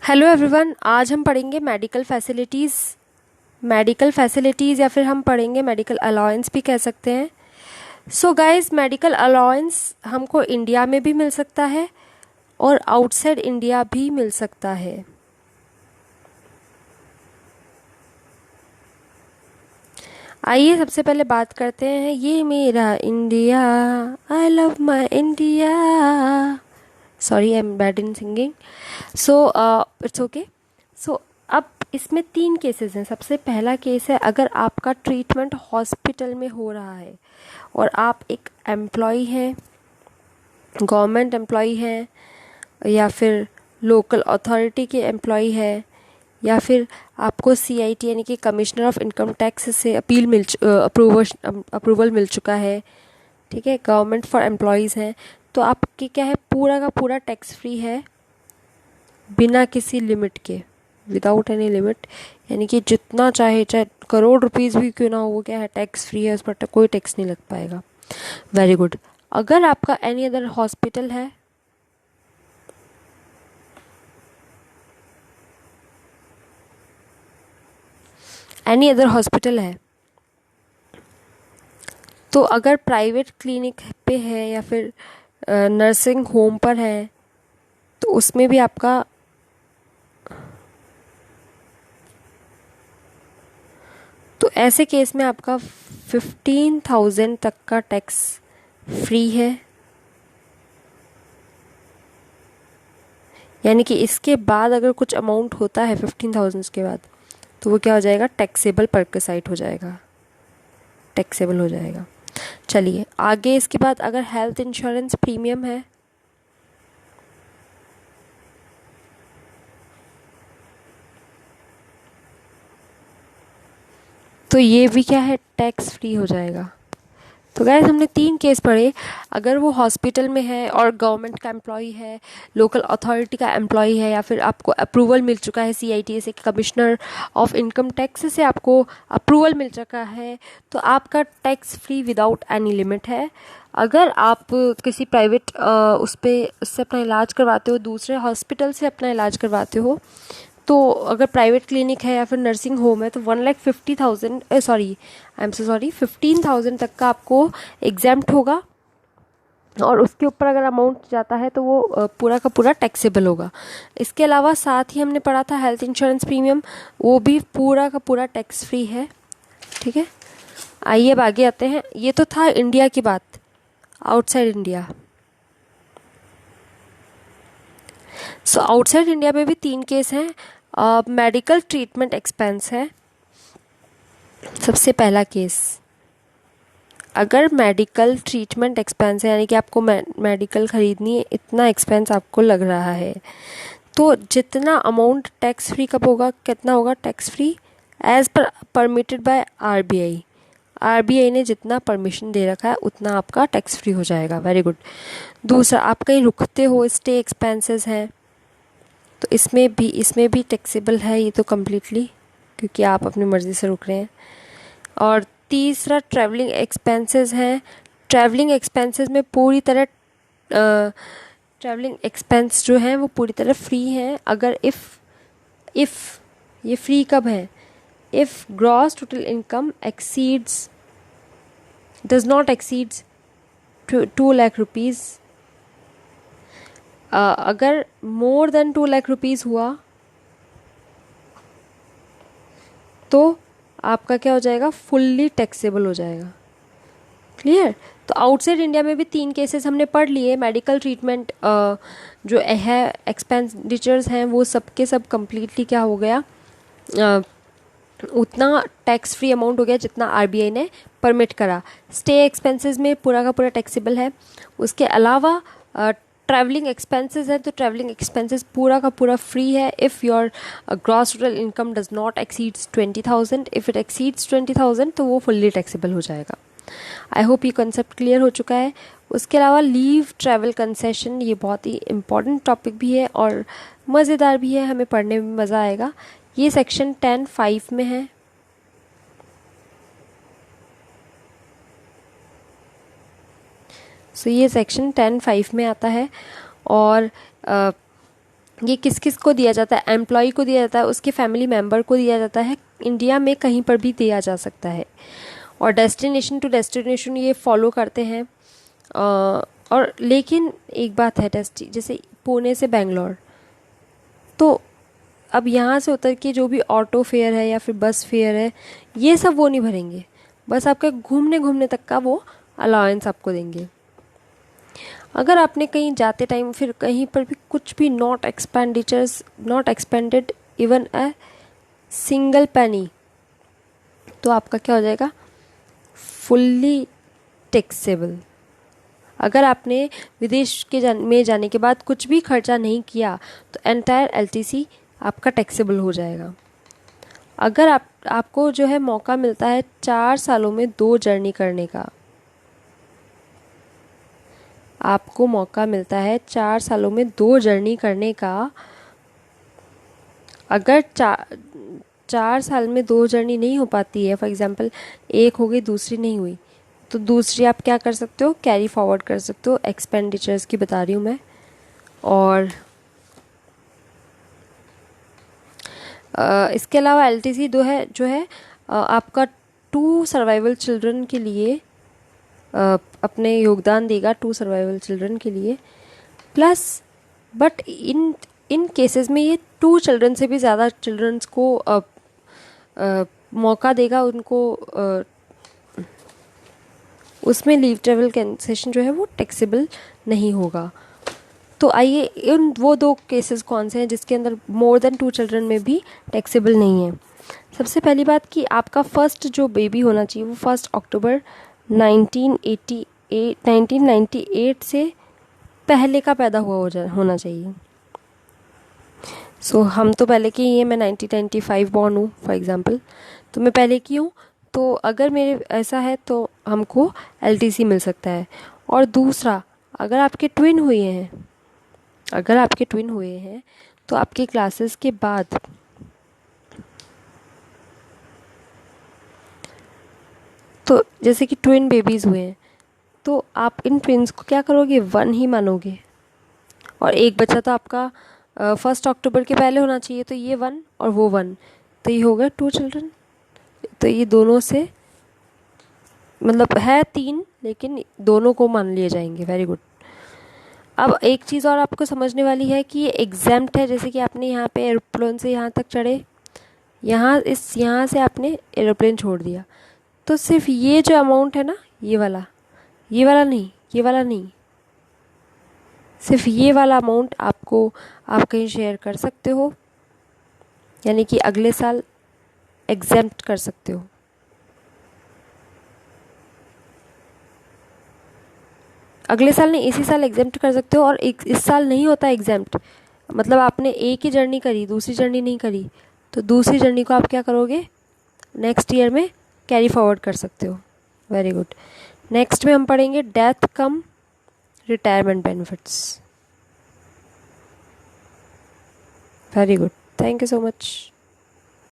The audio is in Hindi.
हेलो एवरीवन, आज हम पढ़ेंगे मेडिकल फैसिलिटीज़ या फिर हम पढ़ेंगे मेडिकल अलाउंस भी कह सकते हैं। सो गाइस, मेडिकल अलाउंस हमको इंडिया में भी मिल सकता है और आउटसाइड इंडिया भी मिल सकता है। आइए सबसे पहले बात करते हैं, ये मेरा India, I love my India. Sorry, I am bad in singing. So it's okay. So अब इसमें तीन केसेस हैं। सबसे पहला केस है, अगर आपका ट्रीटमेंट हॉस्पिटल में हो रहा है और आप एक एम्प्लॉय हैं, गवर्नमेंट एम्प्लॉय हैं, या फिर लोकल अथॉरिटी के एम्प्लॉय है, या फिर आपको सीआईटी यानी कि कमिश्नर ऑफ इनकम टैक्स से अप्रूवल मिल चुका है। ठीक है, गवर्नमेंट फॉर एम्प्लॉयज़ हैं, तो आपके क्या है, पूरा का पूरा टैक्स फ्री है, बिना किसी लिमिट के, विदाउट एनी लिमिट। यानी कि जितना चाहे, चाहे करोड़ रुपीस भी क्यों ना हो, वो क्या है, टैक्स फ्री है, उस पर कोई टैक्स नहीं लग पाएगा। Very good. अगर आपका एनी अदर हॉस्पिटल है, एनी अदर हॉस्पिटल है, तो अगर प्राइवेट क्लिनिक पे है या फिर नर्सिंग होम पर है, तो उसमें भी आपका तो ऐसे केस में आपका 15,000 तक का टैक्स फ्री है। यानी कि इसके बाद अगर कुछ अमाउंट होता है 15,000 के बाद, तो वो क्या हो जाएगा, टैक्सेबल परक्साइट हो जाएगा, टैक्सेबल हो जाएगा। चलिए आगे, इसके बाद अगर हेल्थ इंश्योरेंस प्रीमियम है, तो ये भी क्या है, टैक्स फ्री हो जाएगा। तो गैस, हमने तीन केस पढ़े। अगर वो हॉस्पिटल में है और गवर्नमेंट का एम्प्लॉय है, लोकल अथॉरिटी का एम्प्लॉय है, या फिर आपको अप्रूवल मिल चुका है सीआईटी से, कमिश्नर ऑफ इनकम टैक्स से आपको अप्रूवल मिल चुका है, तो आपका tax free without any limit है। अगर आप किसी प्राइवेट उससे अपना इलाज करवाते हो, दूसरे हॉस्पिटल से अपना इलाज करवाते हो, तो अगर प्राइवेट क्लिनिक है या फिर नर्सिंग होम है, तो 1,50,000 sorry, I am so sorry, 15,000 तक का आपको एग्जाम्प्ट होगा, और उसके ऊपर अगर अमाउंट जाता है तो वो पूरा का पूरा टैक्सेबल होगा। इसके अलावा साथ ही हमने पढ़ा था हेल्थ इंश्योरेंस प्रीमियम, वो भी पूरा का पूरा टैक्स फ्री है। ठीक है, आइए अब आगे आते हैं। ये तो था इंडिया की बात। Outside India, so outside India में भी तीन केस हैं। मेडिकल ट्रीटमेंट एक्सपेंस है सबसे पहला केस। अगर मेडिकल ट्रीटमेंट एक्सपेंस है, यानी कि आपको मेडिकल खरीदनी है, इतना एक्सपेंस आपको लग रहा है, तो जितना अमाउंट टैक्स फ्री कब होगा, कितना होगा टैक्स फ्री, एज पर परमिटेड बाय आरबीआई। आरबीआई ने जितना परमिशन दे रखा है उतना आपका टैक्स फ्री हो जाएगा। Very good. दूसरा, आप कहीं रुकते हो, स्टे एक्सपेंसेस हैं, तो इसमें भी टैक्सेबल है ये तो कम्प्लीटली, क्योंकि आप अपनी मर्ज़ी से रुक रहे हैं। और तीसरा, ट्रैवलिंग एक्सपेंसेस हैं। ट्रैवलिंग एक्सपेंसेस में पूरी तरह ट्रैवलिंग एक्सपेंस जो हैं वो पूरी तरह फ्री हैं। अगर इफ़ ये फ्री कब है, if gross total income exceeds does not exceeds 2 lakh rupees. अगर मोर देन 2 लाख रुपीज़ हुआ, तो आपका क्या हो जाएगा, फुल्ली टैक्सेबल हो जाएगा। क्लियर। तो आउटसाइड इंडिया में भी तीन केसेस हमने पढ़ लिए। मेडिकल ट्रीटमेंट जो है, एक्सपेंडिचर्स हैं, वो सब के सब कम्प्लीटली क्या हो गया, उतना टैक्स फ्री अमाउंट हो गया जितना आरबीआई ने परमिट करा। स्टे एक्सपेंसेस में पूरा का पूरा टैक्सेबल है। उसके अलावा ट्रैवलिंग एक्सपेंसेस है, तो ट्रैवलिंग एक्सपेंसेस पूरा का पूरा फ्री है if your gross total income does not exceeds 20,000। If it exceeds 20,000 तो वो फुल्ली टैक्सेबल हो जाएगा। आई होप ये कॉन्सेप्ट क्लियर हो चुका है। उसके अलावा लीव ट्रैवल कंसेशन, ये बहुत ही इम्पॉर्टेंट टॉपिक भी है और मज़ेदार भी है, हमें पढ़ने में मज़ा आएगा। ये सेक्शन 10(5) में है। सो ये सेक्शन 10(5) में आता है। और ये किस किस को दिया जाता है? एम्प्लॉय को दिया जाता है, उसके फैमिली मेम्बर को दिया जाता है, इंडिया में कहीं पर भी दिया जा सकता है। और डेस्टिनेशन टू डेस्टिनेशन ये फॉलो करते हैं। और लेकिन एक बात है, जैसे पुणे से बेंगलोर, तो अब यहाँ से उतर के जो भी ऑटो फेयर है या फिर बस फेयर है, ये सब वो नहीं भरेंगे, बस आपका घूमने घूमने तक का वो अलाउंस आपको देंगे। अगर आपने कहीं जाते टाइम फिर कहीं पर भी कुछ भी not expanded even a single penny, तो आपका क्या हो जाएगा? Fully taxable. अगर आपने विदेश में जाने के बाद कुछ भी खर्चा नहीं किया तो एंटायर एलटीसी आपका टैक्सेबल हो जाएगा। अगर आपको जो है मौका मिलता है 4 सालों में 2 जर्नी करने का, आपको मौका मिलता है 4 सालों में 2 जर्नी करने का। अगर 4 साल में 2 जर्नी नहीं हो पाती है, फॉर एग्जांपल एक हो गई दूसरी नहीं हुई, तो दूसरी आप क्या कर सकते हो? कैरी फॉरवर्ड कर सकते हो। एक्सपेंडिचर्स की बता रही हूँ मैं। और इसके अलावा एलटीसी जो है आपका 2 सर्वाइवल चिल्ड्रन के लिए अपने योगदान देगा, 2 सर्वाइवल चिल्ड्रन के लिए प्लस। बट इन केसेस में ये 2 चिल्ड्रन से भी ज़्यादा चिल्ड्रंस को मौका देगा, उनको उसमें लीव ट्रेवल कैंसेशन जो है वो टैक्सेबल नहीं होगा। तो आइए उन वो 2 केसेस कौन से हैं जिसके अंदर मोर देन 2 चिल्ड्रन में भी टैक्सेबल नहीं है। सबसे पहली बात कि आपका फर्स्ट जो बेबी होना चाहिए वो 1 अक्टूबर 1998 से पहले का पैदा होना चाहिए। सो हम तो पहले की ही है, मैं 1995 बॉर्न हूँ फॉर एग्ज़ाम्पल, तो मैं पहले की हूँ। तो अगर मेरे ऐसा है तो हमको एलटीसी मिल सकता है। और दूसरा, अगर आपके ट्विन हुए हैं तो आपके क्लासेस के बाद तो जैसे कि ट्विन बेबीज़ हुए हैं तो आप इन ट्विन्स को क्या करोगे? 1 ही मानोगे। और एक बच्चा तो आपका 1 अक्टूबर के पहले होना चाहिए, तो ये 1 और वो 1, तो ये हो गया 2 चिल्ड्रन। तो ये दोनों से मतलब है 3, लेकिन दोनों को मान लिए जाएंगे। Very good. अब एक चीज़ और आपको समझने वाली है कि ये एग्जैम्प्ट है। जैसे कि आपने यहाँ पे एरोप्लेन से यहाँ तक चढ़े, यहाँ से आपने एरोप्लेन छोड़ दिया, तो सिर्फ ये जो अमाउंट है ना, ये वाला नहीं, सिर्फ ये वाला अमाउंट आप कहीं शेयर कर सकते हो, यानी कि अगले साल एग्जैम्प्ट कर सकते हो। अगले साल नहीं, इसी साल एग्जैम्प्ट कर सकते हो। और इस साल नहीं होता एग्जैम्प्ट, मतलब आपने एक ही जर्नी करी, दूसरी जर्नी नहीं करी, तो दूसरी जर्नी को आप क्या करोगे? नेक्स्ट ईयर में कैरी फॉरवर्ड कर सकते हो। Very good. नेक्स्ट में हम पढ़ेंगे death come retirement benefits. Very good, thank you so much.